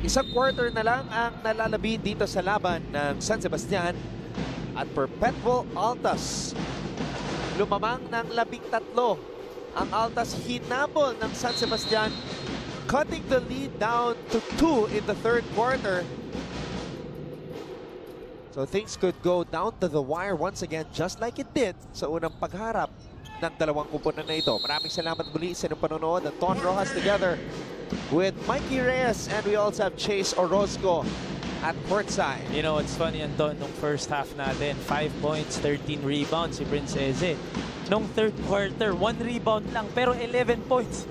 Isang quarter na lang ang nalalabi dito sa laban ng San Sebastian at Perpetual Altas. Lumamang ng 13 ang Altas, hinabol ng San Sebastian, cutting the lead down to 2 in the third quarter. So things could go down to the wire once again, just like it did sa unang pagharap ng dalawang kupunan na ito. Maraming salamat muli sa inyong panonood. Ang Ton Rojas together with Mikey Reyes, and we also have Chase Orozco at courtside. You know, it's funny, Anton, nung first half natin, 5 points, 13 rebounds si Prince Eze. Nung third quarter, 1 rebound lang, pero 11 points.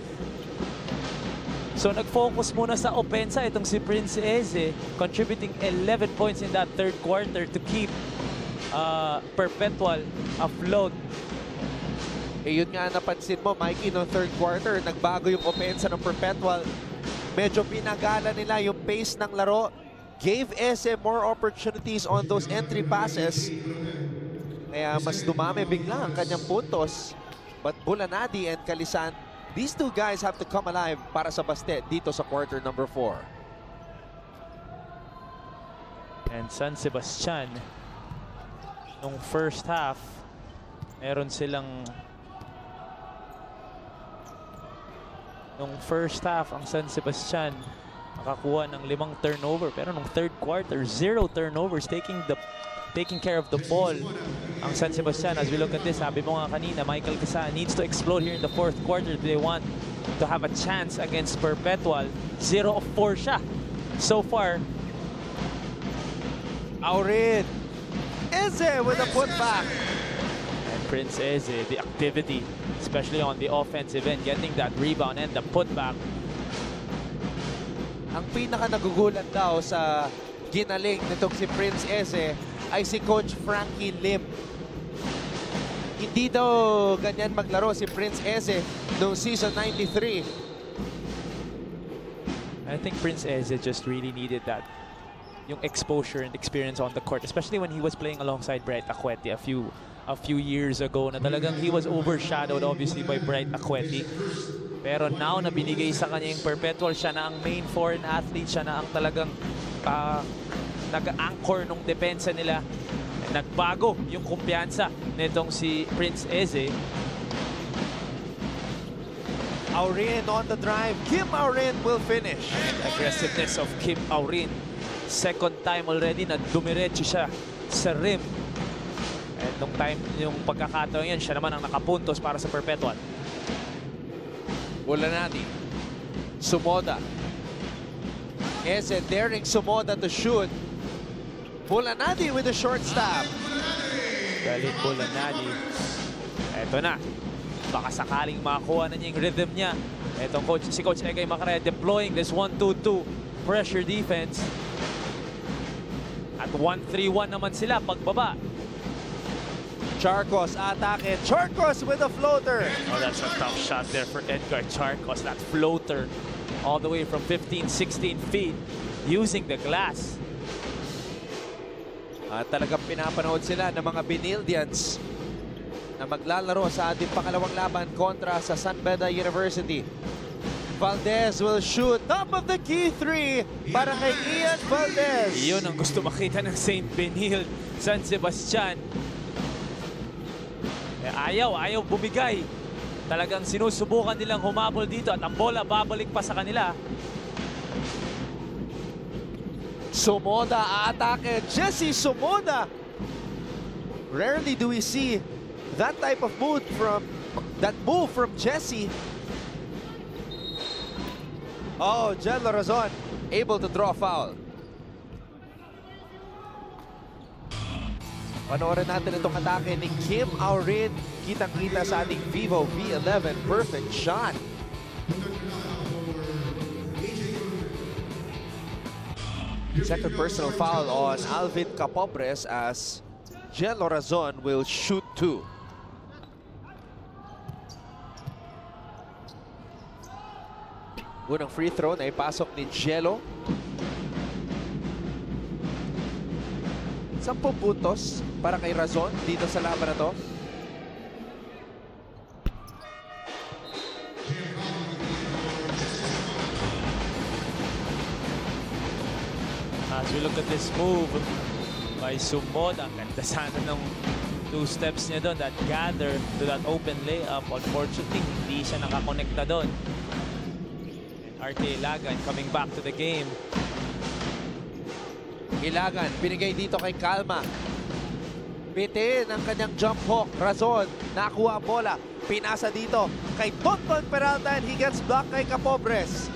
So nag-focus muna sa opensa itong si Prince Eze, contributing 11 points in that third quarter to keep Perpetual afloat. Eh yun nga napansin mo, Mikey, no third quarter, nagbago yung opensa ng Perpetual. Medyo pinagala nila yung pace ng laro. Gave Eze more opportunities on those entry passes. Kaya mas dumami bigla ang kanyang puntos. But Bulanadi and Kalisan, these two guys have to come alive para sa Bastet dito sa quarter number 4. And San Sebastian, nung first half, meron silang ang San Sebastian nakakuha ng 5 turnover, pero nung third quarter, 0 turnovers, taking care of the ball ang San Sebastian. As we look at this, sabi mo nga kanina, Michael Casa needs to explode here in the fourth quarter. They want to have a chance against Perpetual. 0 of 4 siya so far. Aurin Eze with a putback. And Prince Eze, the activity, especially on the offensive end, getting that rebound and the putback. Ang pinaka nagugulat daw sa ginaling nitong si Prince Eze ay si Coach Frankie Lim. Hindi daw ganyan maglaro si Prince Eze noong season 93. I think Prince Eze just really needed that, yung exposure and experience on the court, especially when he was playing alongside Bright Akweti a few years ago, na talagang he was overshadowed obviously by Bright Akweti. Pero now na binigay sa kanya yung Perpetual, siya na ang main foreign athlete, siya na ang talagang nag-anchor nung depensa nila. Nagbago yung kumpiyansa nitong si Prince Eze. Aurin on the drive. Kim Aurin will finish. Aggressiveness of Kim Aurin. Second time already na dumiretso siya sa rim. And nung time, yung pagkakataon yan, siya naman ang nakapuntos para sa Perpetual. Bulanadi. Sumoda. Eze daring Sumoda to shoot. Bulanadi with a short stab. Galit Bulanadi. Eto na. Baka sakaling makakuha na niya yung rhythm niya. Etong si Coach Egay Macarea deploying this 1-2-2 pressure defense. At 1-3-1 naman sila pagbaba. Charcos atake. Charcos with a floater. Oh, that's a tough shot there for Edgar Charcos. That floater all the way from 15, 16 feet using the glass. At talagang pinapanood sila ng mga Benildians na maglalaro sa ating pangalawang laban kontra sa San Beda University. Valdez will shoot top of the key 3 para kay Ian Valdez. Yun ang gusto makita ng St. Benilde, San Sebastian. Ayaw bumigay. Talagang sinusubukan nilang humabol dito at ang bola babalik pa sa kanila. Sumoda atake. Jesse Sumoda. Rarely do we see that type of move from Jesse. Oh, Jel Lorazon able to draw a foul. Panoorin natin itong atake ni Kim Aurin. Kitang-kita sa ating Vivo V11. Perfect shot. Second personal foul on Alvin Capobres as Jel Lorazon will shoot 2. Unang free throw na ipasok ni Jello. 10 puntos para kay Razon dito sa laban na to. we look at this move by Sumod, ang ganda sana ng 2 steps niya doon that gather to that open layup. Unfortunately, hindi siya nakakonekta doon. RK Ilagan coming back to the game. Ilagan, binigay dito kay Calma. Bitin ang kanyang jump hook. Razon, nakuha ang bola. Pinasa dito kay Tonton Peralta and he gets blocked kay Capobres.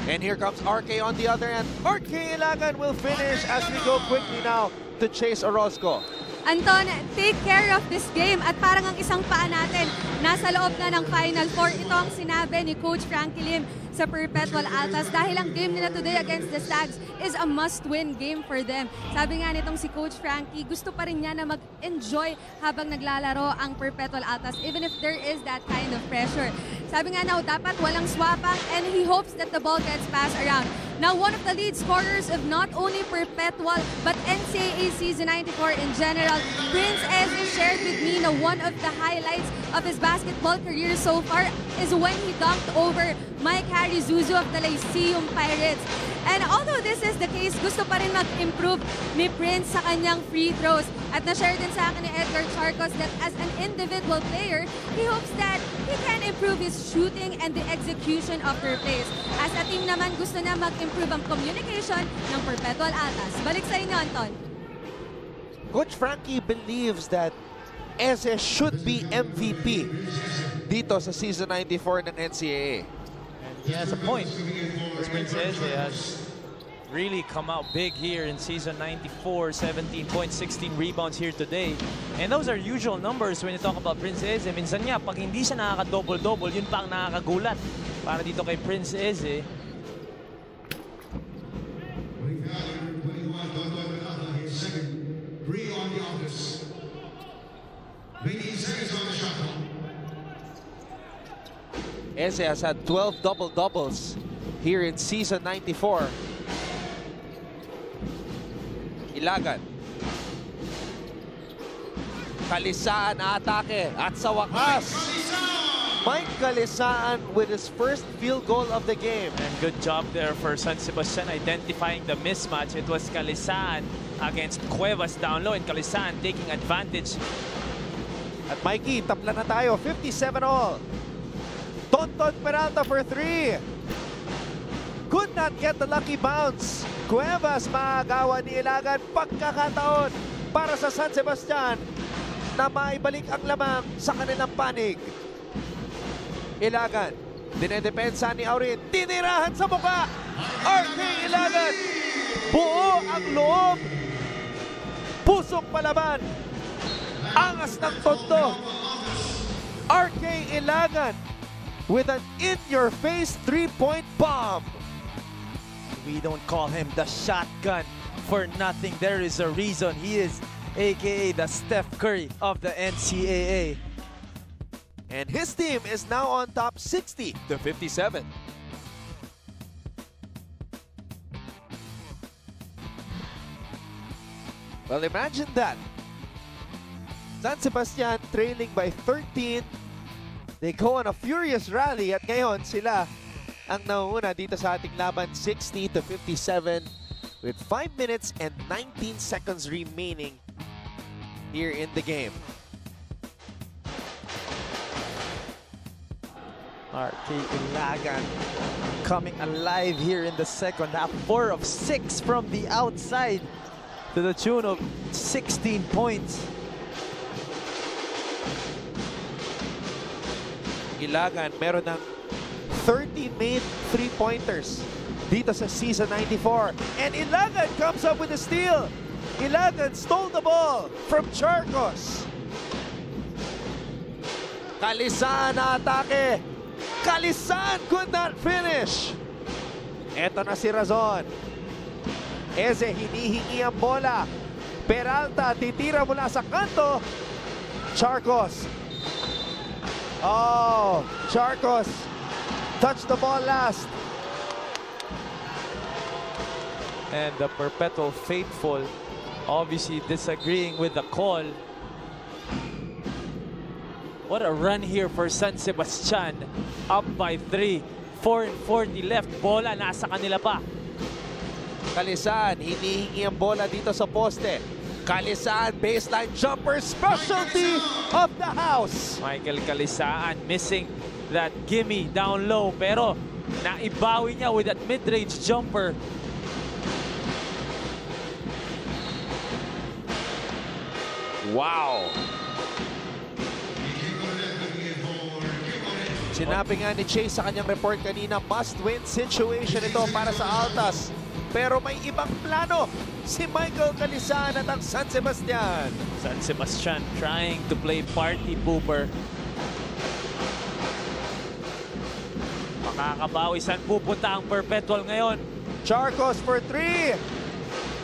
And here comes RK on the other end. RK Ilagan will finish as we go quickly now to Chase Orozco. Anton, take care of this game at parang ang isang paa natin nasa loob na ng Final Four. Ito ang sinabi ni Coach Frankie Lim sa Perpetual Altas dahil ang game nila today against the Stags is a must-win game for them. Sabi nga nitong si Coach Frankie, gusto pa rin niya na mag-enjoy habang naglalaro ang Perpetual Altas even if there is that kind of pressure. Sabi nga now, dapat walang swapang and he hopes that the ball gets passed around. Now, one of the lead scorers of not only Perpetual but NCAA Season 94 in general, Prince Eze shared with me na one of the highlights of his basketball career so far is when he dunked over Mike Harry Zuzu of the Lyceum Pirates. And although this is the case, gusto pa rin mag-improve ni Prince sa kanyang free throws. At na-share din sa akin ni Edgar Charcos that as an individual player, he hopes that he can improve his shooting and the execution of their plays. As a team naman, gusto na mag-improve ang communication ng Perpetual Altas. Balik sa inyo, Anton. Coach Frankie believes that Eze should be MVP dito sa Season 94 ng NCAA. And he has a point. As Prince Eze has really come out big here in Season 94, 17 points, 16 rebounds here today. And those are usual numbers when you talk about Prince Eze. Minsan nga, pag hindi siya nakaka-double-double, yun pa ang nakakagulat para dito kay Prince Eze. Eze has had 12 double-doubles here in Season 94. Ilagan. Kalisaan atake at sa wakas, Mike Kalisaan with his first field goal of the game. And good job there for San Sebastian identifying the mismatch. It was Kalisaan against Cuevas down low and Kalisaan taking advantage. At Mikey, tapla na tayo, 57 all. Tonton Peralta for 3. Could not get the lucky bounce. Cuevas maagawa ni Ilagan. Pagkakataon para sa San Sebastian na maibalik ang lamang sa kanilang panig. Ilagan, dinedepensa ni Aurin. Tinirahan sa muka. RK Ilagan. Buo ang loob. Pusok palaban. Angas ng tondo. RK Ilagan with an in-your-face three-point bomb. We don't call him the shotgun for nothing. There is a reason. He is AKA the Steph Curry of the NCAA. And his team is now on top 60-57. Well, imagine that. San Sebastian trailing by 13. They go on a furious rally at ngayon sila ang nauuna dito sa ating laban 60-57 with 5 minutes and 19 seconds remaining here in the game. RK Ilagan coming alive here in the second half. 4 of 6 from the outside to the tune of 16 points. Ilagan meron ng 30 made three-pointers dito sa Season 94. And Ilagan comes up with a steal. Ilagan stole the ball from Charcos. Kalisaan na atake. Kalisaan could not finish. Eto na si Razon. Eze hinihingi ang bola. Peralta titira mula sa kanto. Charcos. Oh, Charcos touched the ball last. And the Perpetual faithful obviously disagreeing with the call. What a run here for San Sebastian. Up by 3. 4:40 left. Bola nasa kanila pa. Kalisan, hinihingi ang bola dito sa poste. Kalisan, baseline jumper, specialty of the house. Michael Kalisaan missing that gimme down low, pero naibawi niya with that mid-range jumper. Wow! Sinabi nga ni Chase sa kanyang report kanina, must-win situation ito para sa Altas. Pero may ibang plano si Michael Kalisan at ang San Sebastian. San Sebastian trying to play party pooper. Makakabawi, saan pupunta ang Perpetual ngayon? Charcos for 3.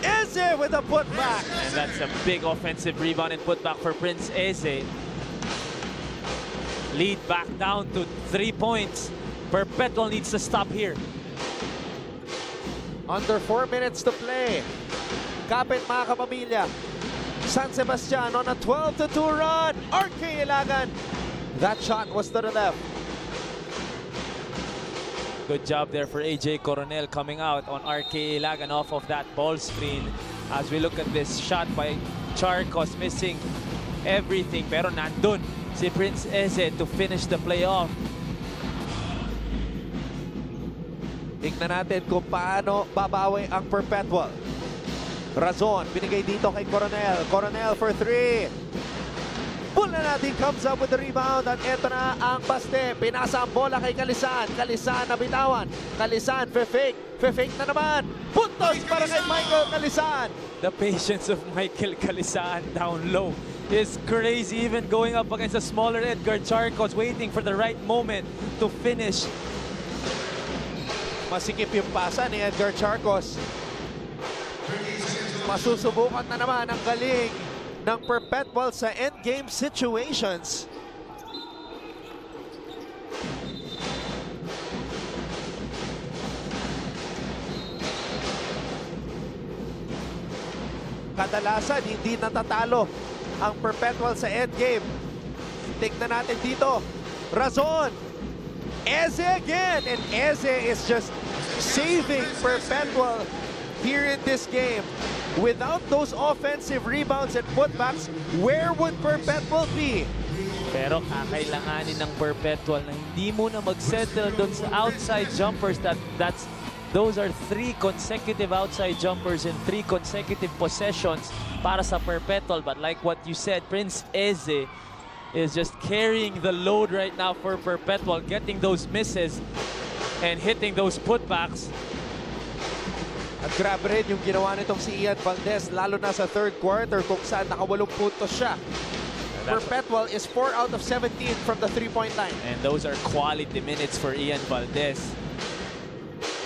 Eze with a putback. And that's a big offensive rebound and putback for Prince Eze. Lead back down to 3 points. Perpetual needs to stop here. Under 4 minutes to play. Kapit mga kapamilya. San Sebastian on a 12-2 run. RK Ilagan. That shot was to the left. Good job there for AJ Coronel coming out on RK Ilagan off of that ball screen. As we look at this shot by Charcos, missing everything. Pero nandun si Prince Eze to finish the playoff. Tignan natin kung paano babawi ang Perpetual. Razon, binigay dito kay Coronel. Coronel for 3. Bola natin comes up with the rebound at eto na ang paste. Pinasa ang bola kay Kalisan. Kalisan nabitawan. Kalisan, fe-fake. Fe-fake na naman. Puntos para kay Michael Kalisan. The patience of Michael Kalisaan down low is crazy. Even going up against a smaller Edgar Charcos, waiting for the right moment to finish. Masikip yung pasa ni Edgar Charcos. Masusubukan na naman ang galing ng Perpetual sa endgame situations. Kadalasan hindi natatalo ang Perpetual sa endgame. Tignan natin dito. Razon. Eze again, and Eze is just saving Perpetual here in this game. Without those offensive rebounds and putbacks, where would Perpetual be? Pero kakailanganin ng Perpetual na hindi muna mag-settle doon sa outside jumpers. Those are 3 consecutive outside jumpers in 3 consecutive possessions para sa Perpetual. But like what you said, Prince Eze is just carrying the load right now for Perpetual, getting those misses and hitting those putbacks. At grabe rin yung ginawa nitong si Ian Valdez, lalo na sa third quarter kung saan naka-8 puntos siya. Perpetual is 4 out of 17 from the 3-point line. And those are quality minutes for Ian Valdez.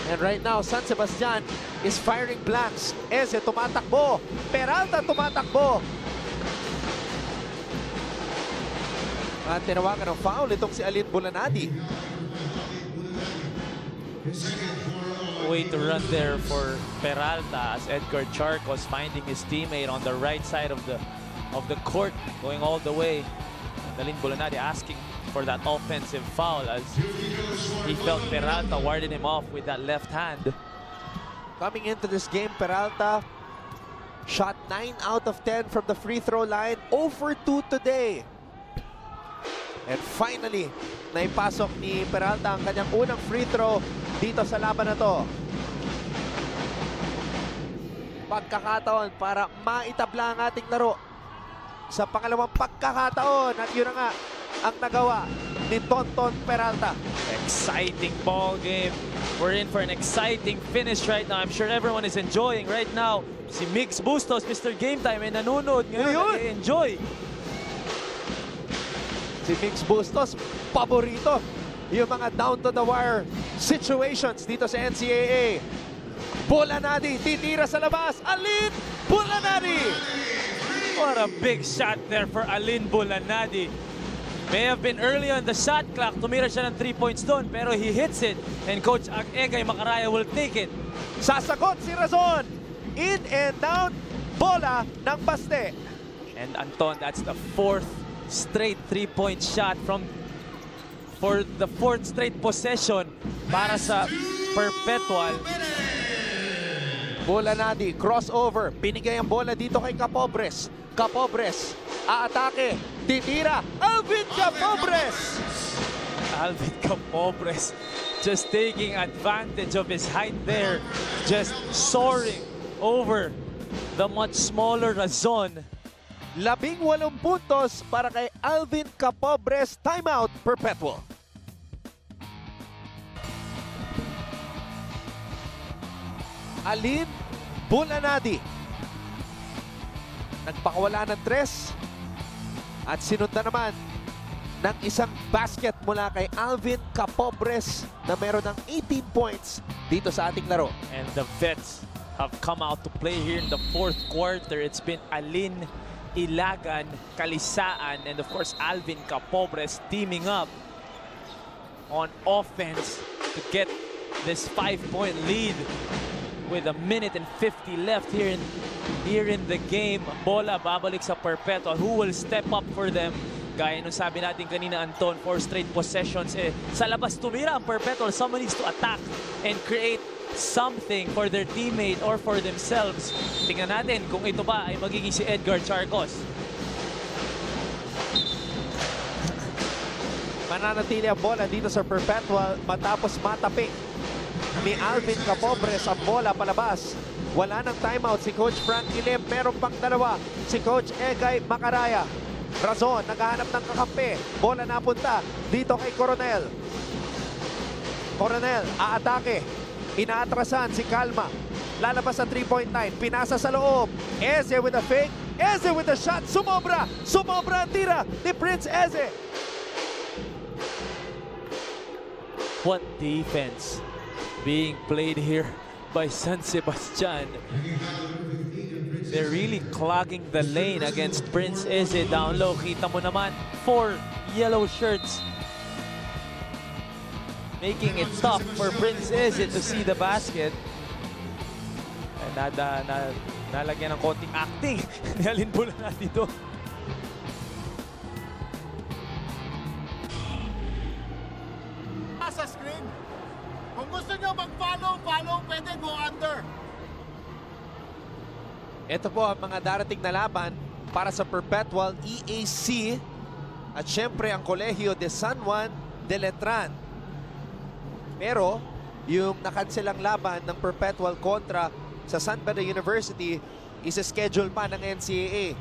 And right now, San Sebastian is firing blanks. Eze tumatakbo. Peralta tumatakbo. At tinawagan ng foul itong si Alin Bulanadi. Way to run there for Peralta as Edgar Charcos finding his teammate on the right side of the court, going all the way. Alin Bulanadi asking for that offensive foul as he felt Peralta warded him off with that left hand. Coming into this game, Peralta shot 9 out of 10 from the free throw line. 0 for 2 today. And finally, naipasok ni Peralta ang kanyang unang free throw dito sa laban na to. Pagkakataon para maitabla ang ating laro sa pangalawang pagkakataon. At yun na nga ang nagawa ni Tonton Peralta. Exciting ball game. We're in for an exciting finish right now. I'm sure everyone is enjoying right now. Si Mix Bustos, Mr. Game Time, ay nanonood ngayon. Nag-enjoy. Si Mix Bustos, paborito yung mga down-to-the-wire situations dito sa NCAA. Bulanadi, titira sa labas. Alin Bulanadi! What a big shot there for Alin Bulanadi. May have been early on the shot clock. Tumira siya ng 3 points doon, pero he hits it. And Coach Egay Macaraya will take it. Sasagot si Razon. In and down. Bola ng paste. And Anton, that's the 4th straight 3-point shot for the 4th straight possession para sa Perpetual. Bulanadi, crossover. Binigay ang bola dito kay Capobres. Capobres, aatake. Titira, Alvin Capobres! Alvin Capobres just taking advantage of his height there. Just soaring over the much smaller Razon. 18 puntos para kay Alvin Capobres. Timeout, Perpetual. Alin Bulanadi. Nagpakawala ng 3 at sinundan naman ng isang basket mula kay Alvin Capobres na meron ng 18 points dito sa ating laro. And the vets have come out to play here in the 4th quarter. It's been Alin, Ilagan, Kalisaan, and of course Alvin Capobres teaming up on offense to get this 5-point lead with 1:50 left here in the game. Bola babalik sa Perpetual. Who will step up for them? Gaya nung sabi natin kanina, Anton, 4 straight possessions. Sa labas tumira ang Perpetual. Someone needs to attack and create something for their teammate or for themselves. Tingnan natin kung ito ba ay magiging si Edgar Charcos. Mananatili ang bola dito sa Perpetual matapos matapik ni Alvin Capobres ang bola palabas. Wala ng timeout si Coach Frankie Lim. Meron pang 2. Si Coach Egay Macaraya. Razon, naghahanap ng kakampi. Bola napunta dito kay Coronel. Coronel, aatake. Inaatrasan si Calma. Lalabas sa 3-point line. Pinasa sa loob. Eze with a fake. Eze with a shot. Sumobra. Sumobra ang tira ni Prince Eze. What defense being played here by San Sebastian. They're really clogging the lane against Prince Eze down low. Kita mo naman, 4 yellow shirts making it tough for Prince Eze to see the basket. And nalagyan ng konting acting ni Alin Bulanadi dito. Sa screen. Kung gusto nyo mag-follow, pwede go under. Ito po ang mga darating na laban para sa Perpetual EAC at syempre ang Colegio de San Juan de Letran. Pero yung nakanselang laban ng Perpetual kontra sa San Beda University is schedule pa ng NCAA.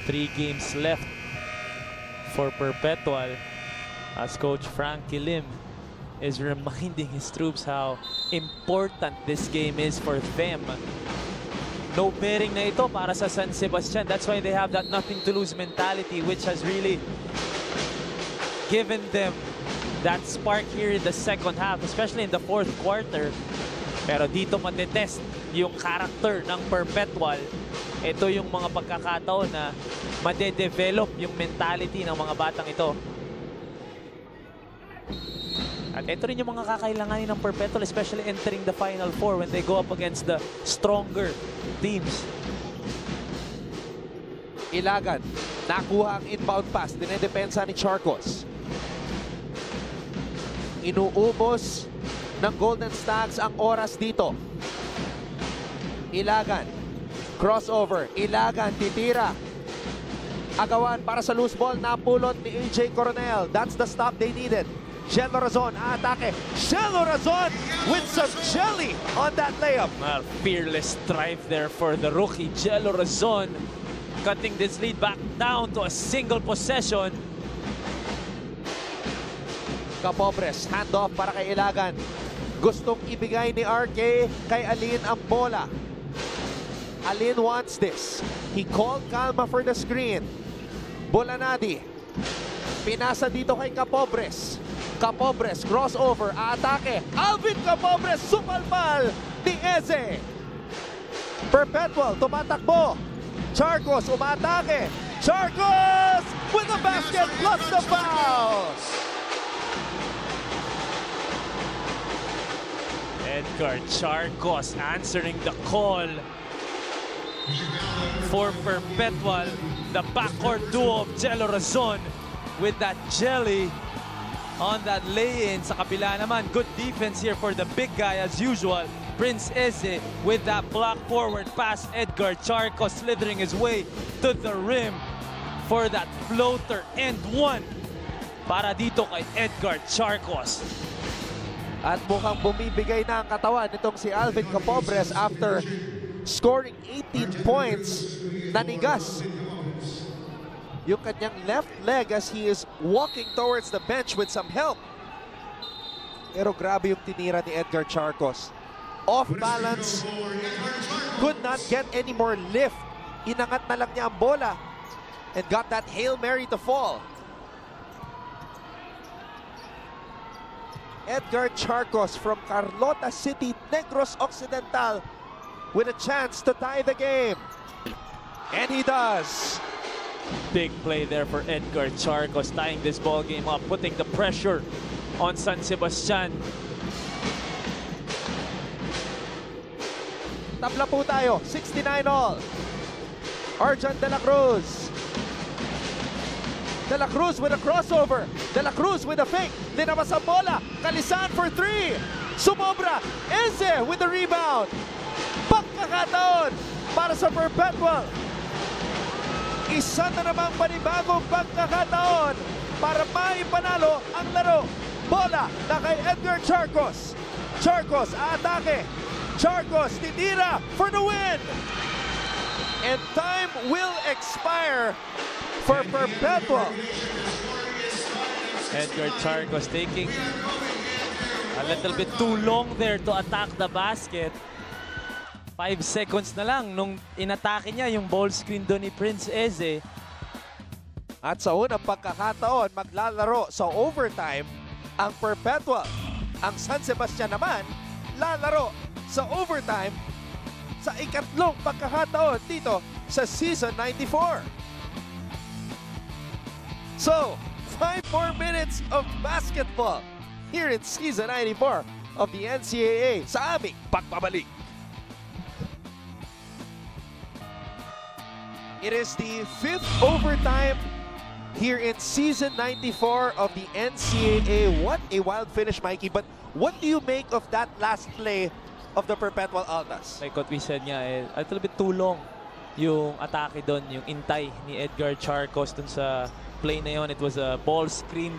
3 games left for Perpetual as Coach Frankie Lim is reminding his troops how important this game is for them. No bearing na ito para sa San Sebastian. That's why they have that nothing to lose mentality, which has really given them that spark here in the second half, especially in the 4th quarter. Pero dito matetest yung character ng Perpetual. Ito yung mga pagkakataon na madedevelop yung mentality ng mga batang ito. At ito rin yung mga kakailanganin ng Perpetual, especially entering the Final Four when they go up against the stronger teams. Ilagan, nakuha ang inbound pass, dinedepensa ni Charcos. Inuubos ng Golden Stags ang oras dito. Ilagan, crossover, Ilagan, titira. Agawan para sa loose ball, napulot ni AJ Coronel. That's the stop they needed. Jello Razon, atake. Jello Razon with some jelly on that layup. Well, fearless drive there for the rookie, Jello Razon. Cutting this lead back down to a single possession. Capobres, handoff para kay Ilagan. Gustong ibigay ni RK kay Alin ang bola. Alin wants this. He called Calma for the screen. Bulanadi. Pinasa dito kay Capobres. Capobres, crossover, atake. Alvin Capobres, supalpal ni Eze. Perpetual, tumatakbo. Charcos, umatake. Charcos with the basket plus the foul. Edgar Charcos answering the call for Perpetual. The backcourt duo of Jello Razon with that jelly on that lay-in. Sa kabila naman, good defense here for the big guy as usual. Prince Eze with that block forward pass. Edgar Charco slithering his way to the rim for that floater and one para dito kay Edgar Charcos. At mukhang bumibigay na ang katawan nitong si Alvin Capobres after scoring 18 points. Nanigas yung kanyang left leg as he is walking towards the bench with some help. Pero grabe yung tinira ni Edgar Charcos. Off balance, could not get any more lift. Inangat na lang niya ang bola and got that Hail Mary to fall. Edgar Charcos from Carlota City, Negros Occidental with a chance to tie the game. And he does. Big play there for Edgar Charcos, tying this ball game up, putting the pressure on San Sebastian. Tabla po tayo, 69 all. Arjan De La Cruz. De La Cruz with a crossover. De La Cruz with a fake. Linabas ang bola. Kalisan for three. Sumobra. Eze with the rebound. Pagkakataon para sa Perpetual. Isa na namang panibagong pagkakataon para maipanalo ang laro. Bola na kay Edgar Charcos. Charcos atake. Charcos titira for the win. And time will expire for Perpetual. Edgar Charcos taking a little bit too long there to attack the basket. 5 seconds na lang nung inatake niya yung ball screen doon ni Prince Eze. At sa unang pagkakataon, maglalaro sa overtime ang Perpetual. Ang San Sebastian naman, lalaro sa overtime sa ikatlong pagkakataon dito sa Season 94. So, 5 more minutes of basketball here in Season 94 of the NCAA sa aming pagbabalik. It is the 5th overtime here in Season 94 of the NCAA. What a wild finish, Mikey. But what do you make of that last play of the Perpetual Altas? Like what we said nga, a little bit too long yung atake doon, yung intay ni Edgar Charcos doon sa play na yon. It was a ball screen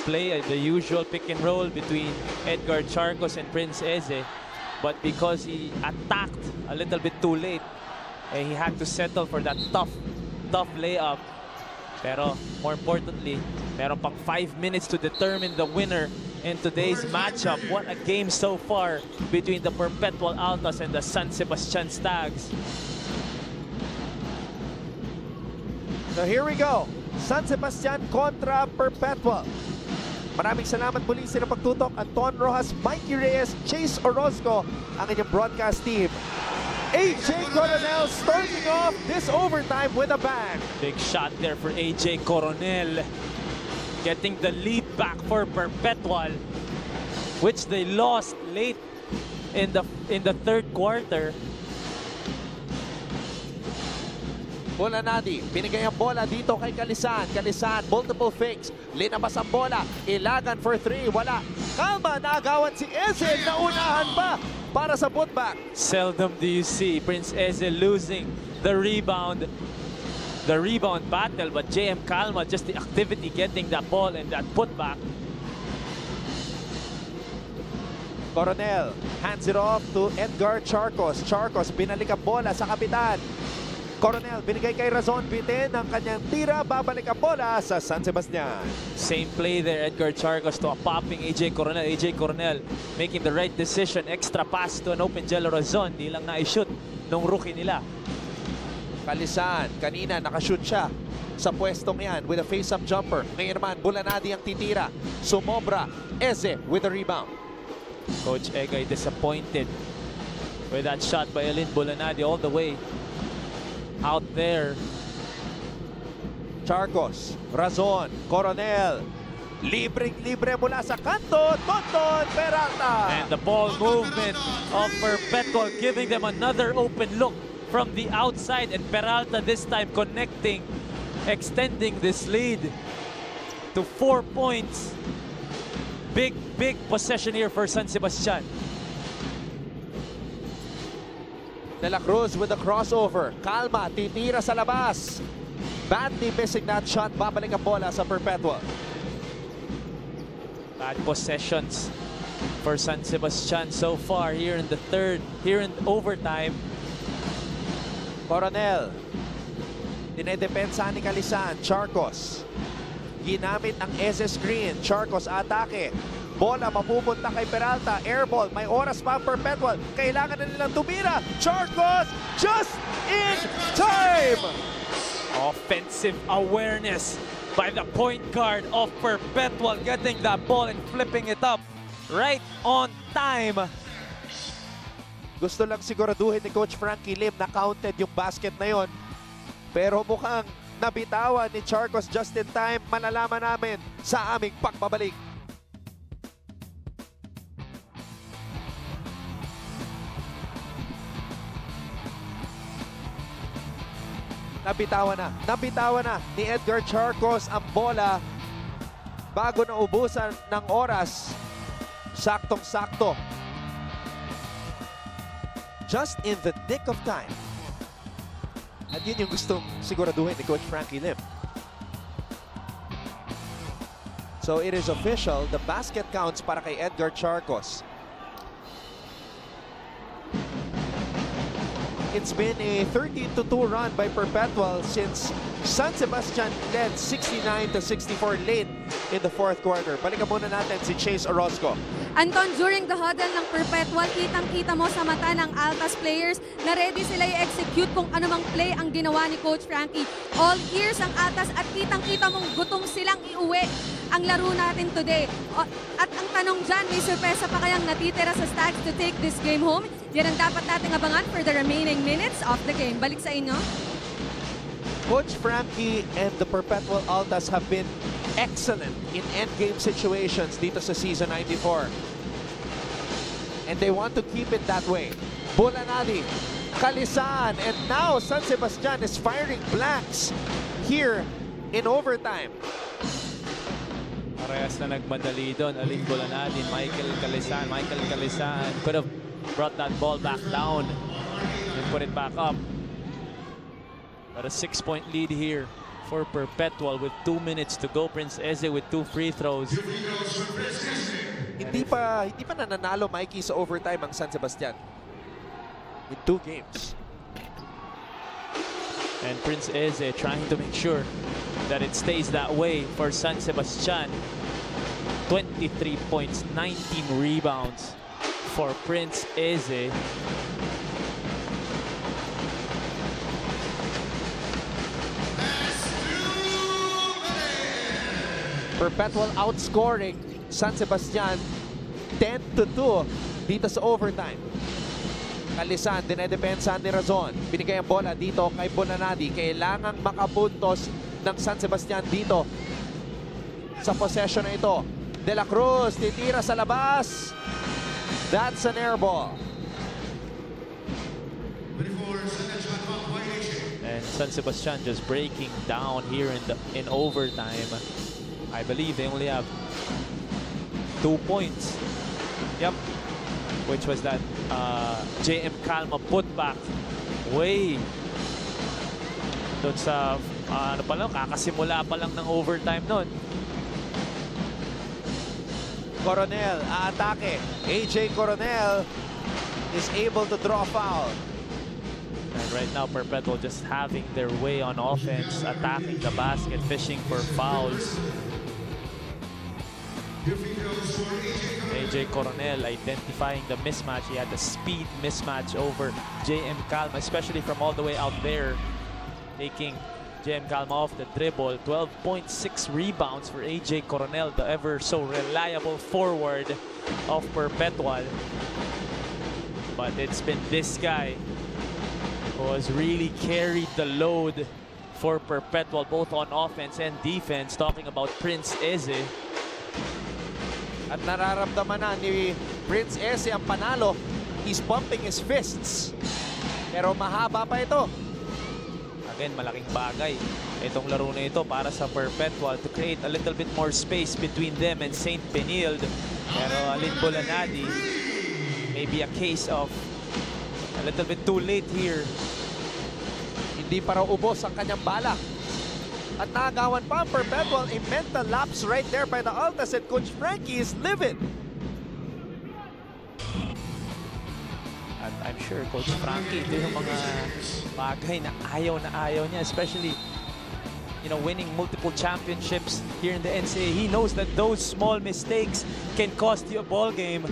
play, the usual pick and roll between Edgar Charcos and Prince Eze. But because he attacked a little bit too late, he had to settle for that tough layup. Pero more importantly, meron pang 5 minutes to determine the winner in today's matchup. What a game so far between the Perpetual Altas and the San Sebastian Stags. So here we go. San Sebastian kontra Perpetual. Maraming salamat muli sa pagtutok. Anton Rojas, Mikey Reyes, Chase Orozco, ang inyong broadcast team. AJ Coronel starting off this overtime with a bang. Big shot there for AJ Coronel. Getting the lead back for Perpetual, which they lost late in the third quarter. Bola Nadi, binigay ang bola dito kay Kalisan. Kalisan, multiple fakes. Linabas ang bola. Ilagan for three. Wala. Kalma, naagawan si Eze. Naunahan pa para sa putback. Seldom do you see Prince Eze losing the rebound battle, but JM Calma, just the activity getting that ball and that putback. Coronel hands it off to Edgar Charcos. Charcos, binalik ang bola sa kapitan. Coronel, binigay kay Razon. Bitin ang kanyang tira. Babalik ang bola sa San Sebastian. Same play there, Edgar Charcos to a popping AJ Coronel. AJ Coronel making the right decision. Extra pass to an open Jello Razon. Di lang na-shoot nung rookie nila. Kalisan, kanina nakashoot siya sa pwestong yan with a face-up jumper. Ngayon naman, Bulanadi ang titira. Sumobra, Eze with the rebound. Coach Egay disappointed with that shot by Elin Bulanadi all the way out there. Charcos, Razon, Coronel. Libreng-libre mula sa kanto. Tonton, Peralta. And the ball movement of Perpetual giving them another open look from the outside. And Peralta this time connecting, extending this lead to 4 points. Big possession here for San Sebastian. De La Cruz with the crossover. Calma, titira sa labas. Badly missing that shot. Babalik ang bola sa Perpetual. Bad possessions for San Sebastian so far here in the third, here in overtime. Coronel. Dinedepensa ni Kalisan. Charcos. Ginamit ang SS screen. Charcos atake. Bola mapupunta kay Peralta. Airball. May oras pa ang Perpetual. Kailangan na nilang tumira. Charcos just in time. Offensive awareness by the point guard of Perpetual, getting that ball and flipping it up right on time. Gusto lang siguraduhin ni Coach Frankie Lim na counted yung basket na yon. Pero mukhang nabitawan ni Charcos just in time. Malalaman namin sa aming pagbabalik. Nabitawan na ni Edgar Charcos ang bola bago na ubusan ng oras. Saktong-sakto. Just in the nick of time. At yun yung gustong siguraduhin ni Coach Frankie Lim. So it is official, the basket counts para kay Edgar Charcos. It's been a 13-2 run by Perpetual since San Sebastian led 69-64 late in the fourth quarter. Balikan muna natin si Chase Orozco. Anton, during the huddle ng Perpetual, kitang-kita mo sa mata ng Altas players na ready sila i-execute kung anumang play ang ginawa ni Coach Frankie. All ears ang Altas at kitang-kita mong gutom silang iuwi ang laro natin today. At ang tanong dyan, may sorpresa pa kayang natitira sa Stags to take this game home? Yan ang dapat nating abangan for the remaining minutes of the game. Balik sa inyo. Coach Frankie and the Perpetual Altas have been excellent in endgame situations dito sa Season 94. And they want to keep it that way. Bulanadi, Kalisan, and now San Sebastian is firing blanks here in overtime. Parehas na nagmadali doon. Aling Bulanadi, Michael Kalisan could have brought that ball back down and put it back up. But a 6-point lead here for Perpetual with 2 minutes to go. Prince Eze with 2 free throws. Hindi pa nananalo, Mikey, sa overtime ang San Sebastian in 2 games. And Prince Eze trying to make sure that it stays that way for San Sebastian. 23 points, 19 rebounds for Prince Eze. Perpetual outscoring San Sebastian 10-2 dito sa overtime. Kalisan, dinedepensa ni Razon. Binigay ang bola dito kay Bulanadi. Kailangang makabuntos ng San Sebastian dito sa possession na ito. De La Cruz, titira sa labas. That's an air ball. And San Sebastian just breaking down here in overtime. I believe they only have 2 points. Yep. Which was that JM Calma putback way doon sa ano pa lang, kakasimula pa lang ng overtime noon. Coronel, aatake. AJ Coronel is able to draw foul. And right now, Perpetual just having their way on offense, attacking the basket, fishing for fouls. AJ Coronel identifying the mismatch. He had the speed mismatch over JM Calma, especially from all the way out there. Taking JM Calma off the dribble. 12.6 rebounds for AJ Coronel, the ever so reliable forward of Perpetual. But it's been this guy who has really carried the load for Perpetual, both on offense and defense. Talking about Prince Eze. At nararamdaman na ni Prince Eze ang panalo. He's pumping his fists. Pero mahaba pa ito. Again, malaking bagay itong laro na ito para sa Perpetual to create a little bit more space between them and St. Benilde. Pero Alin Bulanadi, maybe a case of A little bit too late here. Hindi pa raw ubos ang kanyang bala. At nakagawan pa ang Perpetual, a mental lapse right there by the Altas, and Coach Frankie is livid. At I'm sure Coach Frankie, ito yung mga bagay na ayaw niya, especially winning multiple championships here in the NCAA. He knows that those small mistakes can cost you a ball game.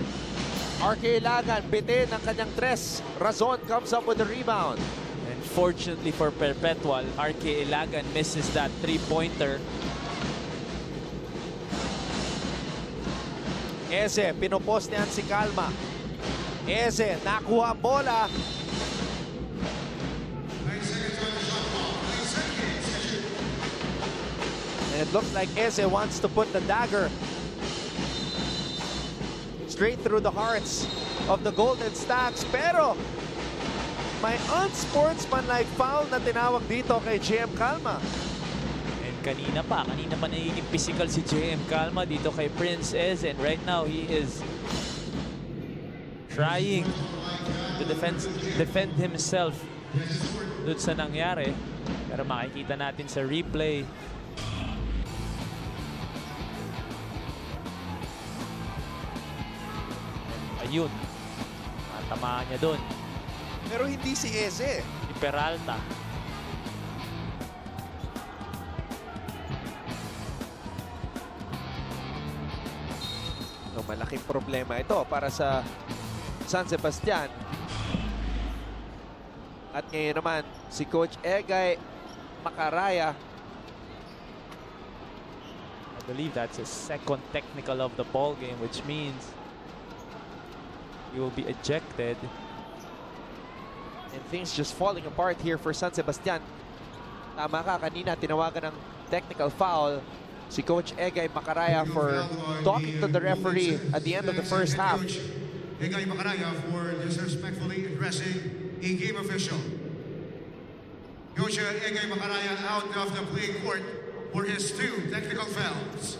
RK Ilagan, bitin ang kanyang tres. Razon comes up with the rebound. And fortunately for Perpetual, RK Ilagan misses that three-pointer. Eze, pinupos niyan si Calma. Eze, nakuha ang bola. And it looks like Eze wants to put the dagger straight through the hearts of the Golden Stacks. Pero may unsportsmanlike foul na tinawag dito kay JM Calma. And kanina pa nagiging physical si JM Calma dito kay Prince Eze. And right now he is trying to defend himself dun sa nangyari. Pero makikita natin sa replay. Ayun. Matamaan niya dun. Pero hindi si Eze. Si Peralta. So, malaking problema ito para sa San Sebastian. At ngayon naman, si Coach Egay Macaraya. I believe that's his second technical of the ball game, which means he will be ejected. And things just falling apart here for San Sebastian. Tama ka, kanina tinawagan ng technical foul si Coach Egay Macaraya for talking to the referee at the end of the first half. Egay Macaraya for disrespectfully addressing a game official. Coach Egay Macaraya out of the playing court for his 2 technical fouls.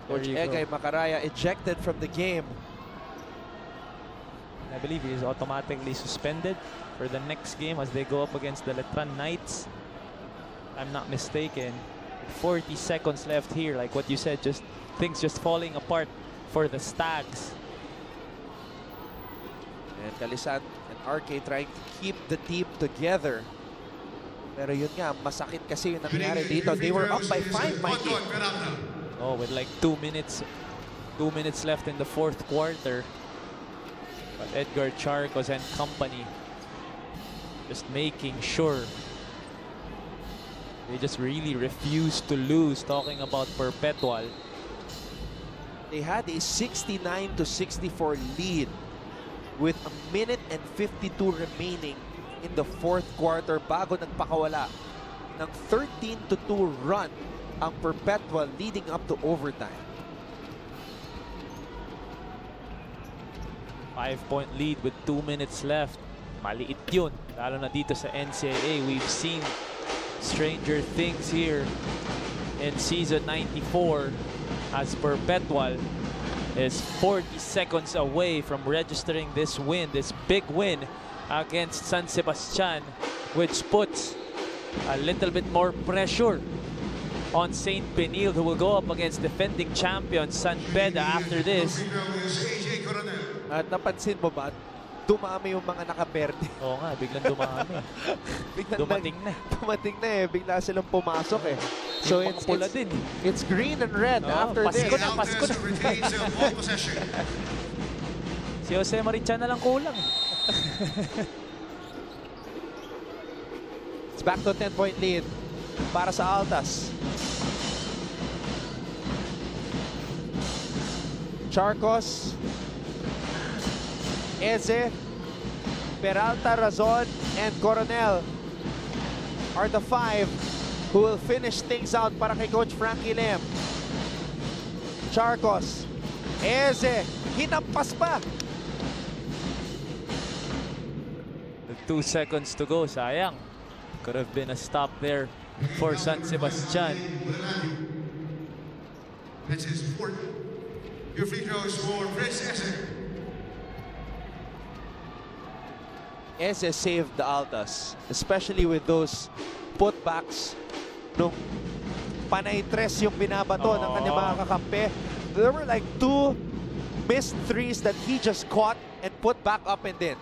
Coach Egay Macaraya ejected from the game. I believe he is automatically suspended for the next game as they go up against the Letran Knights. I'm not mistaken. 40 seconds left here, like what you said, just things just falling apart for the Stags. And Kalisan and RK trying to keep the team together. Pero yun nga, masakit kasi yung nangyari dito. They were up by 5, Mikey. Oh, with like 2 minutes left in the fourth quarter. But Edgar Charcos and company just making sure they just really refuse to lose. Talking about Perpetual. They had a 69-64 lead with 1 minute and 52 remaining in the fourth quarter bago nagpakawala ng 13-2 run ang Perpetual leading up to overtime. 5-point lead with 2 minutes left. Maliit yun. Lalo na dito sa NCAA. We've seen stranger things here in season 94 as Perpetual is 40 seconds away from registering this win, this big win against San Sebastian, which puts a little bit more pressure on St. Benilde, who will go up against defending champion San Beda after this. At napansin mo ba, dumami yung mga nakaberde. Oo nga, biglang dumami. Dumating na. Dumating na eh, bigla silang pumasok eh. So it's green and red after this. Pasko na. Si Jose Marichan na lang kulang. It's back to 10-point lead para sa Altas. Charcos, Eze, Peralta, Razon, and Coronel are the 5 who will finish things out para kay Coach Frankie Lim. Charcos, Eze, hinampas pa. With 2 seconds to go, sayang. Could have been a stop there for San Sebastian. That's his fourth. Your free throws for Prince Eze. Eze saved the Altas, especially with those putbacks nung panay tres yung binabato ng kanyang mga kakampi. There were like 2 missed threes that he just caught and put back up and in.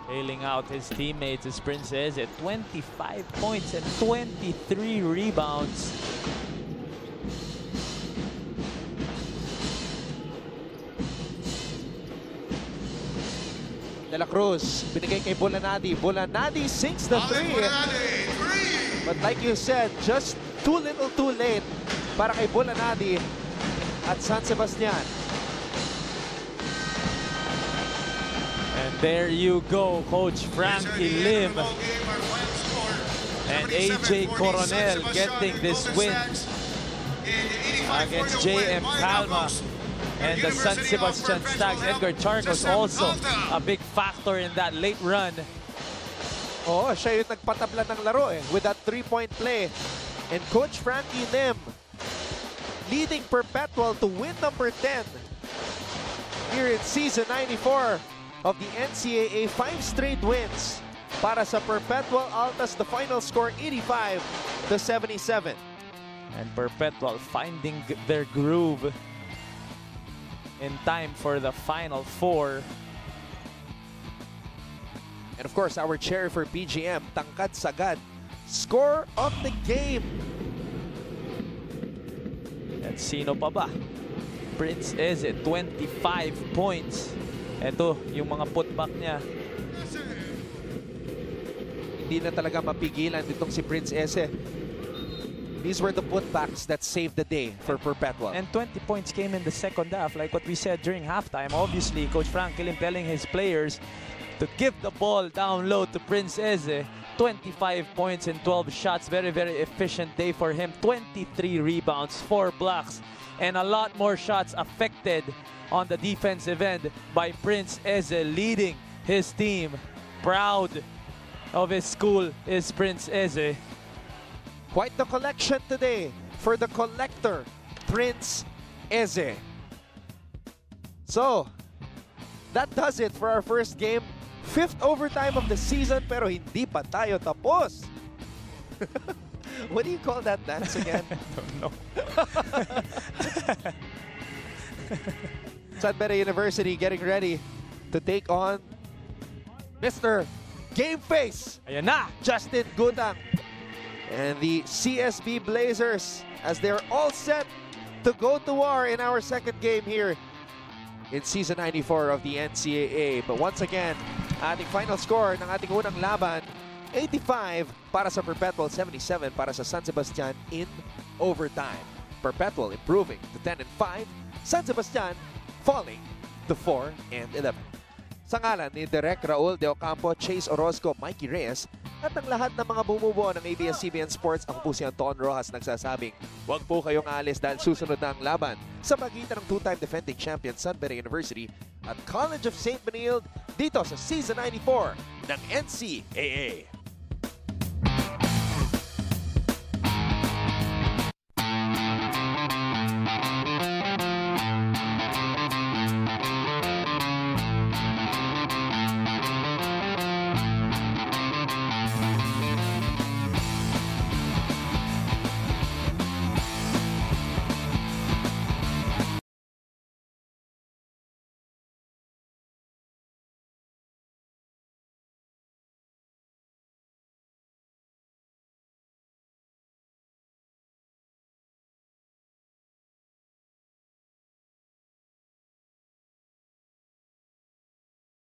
Bailing out his teammates is Prince Eze, 25 points and 23 rebounds. De La Cruz, binigay kay Bulanadi. Bulanadi sinks the three. But like you said, just too little too late para kay Bulanadi at San Sebastian. And there you go, Coach Frankie Lim and AJ Coronel getting this win against JM Calma and the San Sebastian Stags. Edgar Charcos also a big factor in that late run. Oo, siya yung nagpatabla ng laro with that 3-point play. And Coach Frankie Lim leading Perpetual to win number 10 here in season 94 of the NCAA. 5 straight wins para sa Perpetual Altas. The final score 85-77. And Perpetual finding their groove in time for the Final Four. And of course, our cherry for BGM, Tangkad Sagad. Score of the game. At sino pa ba? Prince Eze, 25 points. Ito, yung mga putback niya. Hindi na talaga mapigilan ditong si Prince Eze. These were the putbacks that saved the day for Perpetual. And 20 points came in the second half, like what we said during halftime. Obviously, Coach Frank Lim telling his players to give the ball down low to Prince Eze. 25 points and 12 shots. Very, very efficient day for him. 23 rebounds, 4 blocks, and a lot more shots affected on the defensive end by Prince Eze, leading his team. Proud of his school is Prince Eze. Quite the collection today for the collector, Prince Eze. So, that does it for our first game. 5th overtime of the season, pero hindi pa tayo tapos. What do you call that dance again? I don't know. Sudbury University getting ready to take on Mr. Game Face, Ayan na! Justin Gutang, and the CSB Blazers as they're all set to go to war in our second game here in season 94 of the NCAA. But once again, ating final score ng ating unang laban, 85 para sa Perpetual, 77 para sa San Sebastian in overtime. Perpetual improving to 10-5, San Sebastian falling to 4-11. Sa ngalan ni Direk Raul De Ocampo, Chase Orozco, Mikey Reyes, at ang lahat ng mga bumubuo ng ABS-CBN Sports, ako po si Anton Rojas nagsasabing, huwag po kayong aalis dahil susunod na ang laban sa pagitan ng 2-time defending champion Sudbury University at College of St. Benilde dito sa Season 94 ng NCAA.